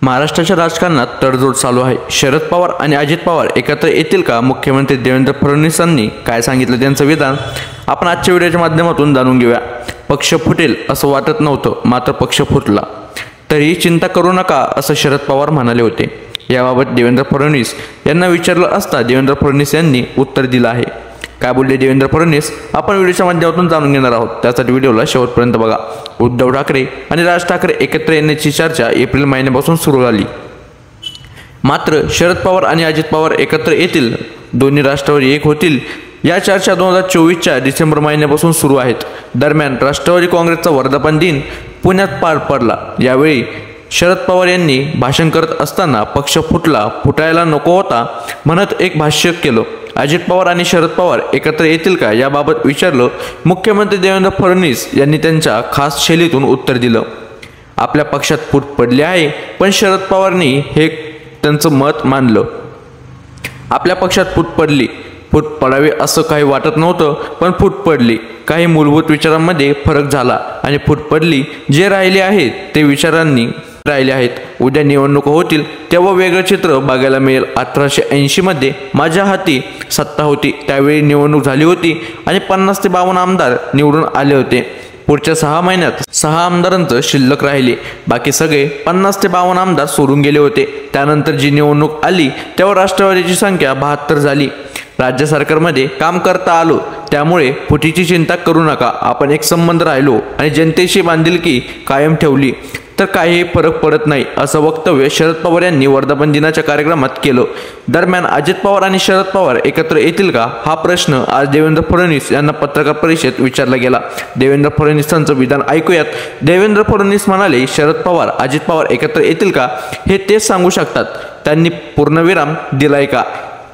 महाराष्ट्राच्या राजकारणात तडजोड चालू आहे। शरद पवार आणि अजित पवार एकत्र येतील का? मुख्यमंत्री देवेंद्र फडणवीसांनी काय सांगितलं त्यांचं विधान आपण आजच्या व्हिडिओच्या माध्यमातून जाणून घेऊया। पक्ष फुटेल असं वाटत नव्हतं, मात्र पक्ष फुटला। तरीही चिंता करू नका असं शरद पवार म्हणाले होते। याबाबत देवेंद्र फडणवीस यांना विचारलं असता देवेंद्र फडणवीस यांनी उत्तर दिलं आहे। काय बोलले देवेंद्र फडणवीस आपण व्हिडिओच्या माध्यमातून जाणून घेणार आहोत, त्यासाठी व्हिडिओला शेवटपर्यंत बघा। उद्धव ठाकरे आणि राज ठाकरे एकत्र येण्याची चर्चा एप्रिल महिन्यापासून सुरू झाली, मात्र शरद पवार आणि अजित पवार एकत्र येतील, दोन्ही राष्ट्रवादी एक होतील या चर्चा 2024च्या डिसेंबर महिन्यापासून सुरू आहेत। दरम्यान राष्ट्रवादी काँग्रेसचा वर्धापन दिन पुण्यात पार पडला। यावेळी शरद पवार यांनी भाषण करत असताना पक्ष फुटायला नको होता म्हणत एक भाष्य केलं। अजित पवार आणि शरद पवार एकत्र येतील का याबाबत विचारलं। मुख्यमंत्री देवेंद्र फडणवीस यांनी त्यांच्या खास शैलीतून उत्तर दिलं। आपल्या पक्षात फूट पडली आहे, पण शरद पवारांनी हे त्यांचं मत मानलं। आपल्या पक्षात फूट पडावी असं काही वाटत नव्हतं, पण फूट पडली। काही मूलभूत विचारांमध्ये फरक झाला आणि फूट पडली। जे राहिले आहेत ते विचारांनी राहिले आहेत। उद्या निवडणुका होतील तेव्हा वेगळं चित्र बघायला मिळेल। 1880 मध्ये माझ्या हाती सत्ता होती, त्यावेळी निवडणूक झाली होती आणि 50 ते 52 आमदार निवडून आले होते। पुढच्या 6 महिन्यात 6 आमदारांचं शिल्लक राहिले, बाकी सगळे 50 ते 52 आमदार सोडून गेले होते। त्यानंतर जी निवडणूक आली तेव्हा राष्ट्रवादीची संख्या 72 झाली। राज्य सरकारमध्ये काम करता आलो, त्यामुळे फुटीची चिंता करू नका। आपण एक संबंध राहिलो आणि जनतेशी बांधिलकी कायम ठेवली तर काही फरक पडत नाही, असं वक्तव्य शरद पवार यांनी वर्धापन दिनाच्या कार्यक्रमात केलं। दरम्यान अजित पवार आणि शरद पवार एकत्र येतील का हा प्रश्न आज देवेंद्र फडणवीस यांना पत्रकार परिषदेत विचारला गेला। देवेंद्र फडणवीसांचं विधान ऐकूयात। देवेंद्र फडणवीस म्हणाले, शरद पवार अजित पवार एकत्र येतील का हे तेच सांगू शकतात। त्यांनी पूर्णविराम दिलाय का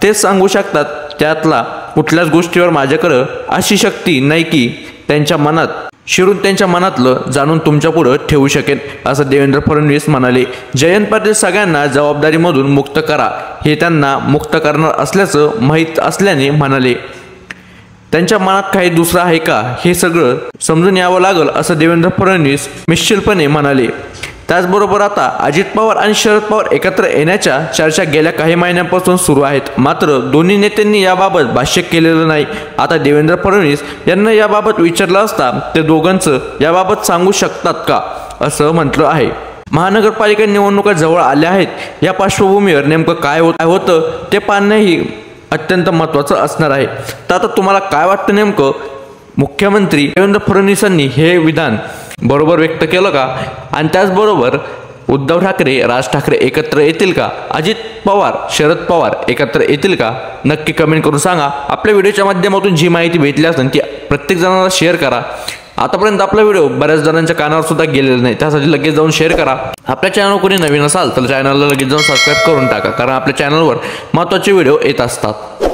तेच सांगू शकतात। त्यातला कुठल्याच गोष्टीवर माझ्याकडे अशी शक्ती नाही की त्यांच्या मनात शिरून त्यांच्या मनातलं जाणून तुमच्या पुढे ठेवू शकेन, असं देवेंद्र फडणवीस म्हणाले। जयंत पाटील सगळ्यांना जबाबदारीमधून मुक्त करा हे त्यांना मुक्त करणार असल्याचं माहीत असल्याने म्हणाले। त्यांच्या मनात काही दुसरं आहे का हे सगळं समजून यावं लागलं, असं देवेंद्र फडणवीस मिश्किलपणे म्हणाले। त्याचबरोबर आता अजित पवार आणि शरद पवार एकत्र येण्याच्या चर्चा गेल्या काही महिन्यांपासून सुरू आहेत, मात्र दोन्ही नेत्यांनी याबाबत भाष्य केलेलं नाही। आता देवेंद्र फडणवीस यांना याबाबत विचारलं असता ते दोघांचं याबाबत सांगू शकतात का असं म्हटलं आहे। महानगरपालिका निवडणुका जवळ आल्या आहेत, या पार्श्वभूमीवर नेमकं काय होतं ते पाहणंही अत्यंत महत्त्वाचं असणार आहे। तर आता तुम्हाला काय वाटतं, नेमकं मुख्यमंत्री देवेंद्र फडणवीसांनी हे विधान बरोबर व्यक्त केलं का? आणि त्याचबरोबर उद्धव ठाकरे राज ठाकरे एकत्र येतील का? अजित पवार शरद पवार एकत्र येतील का? नक्की कमेंट करून सांगा। आपल्या व्हिडिओच्या माध्यमातून जी माहिती भेटली असेल ती प्रत्येक जणांना शेअर करा। आतापर्यंत आपला व्हिडिओ बऱ्याच जणांच्या कानावर सुद्धा गेलेला नाही, त्यासाठी लगेच जाऊन शेअर करा। आपल्या चॅनलवर कोणी नवीन असाल तर चॅनलला लगेच जाऊन सबस्क्राईब करून टाका, कारण आपल्या चॅनलवर महत्त्वाचे व्हिडिओ येत असतात।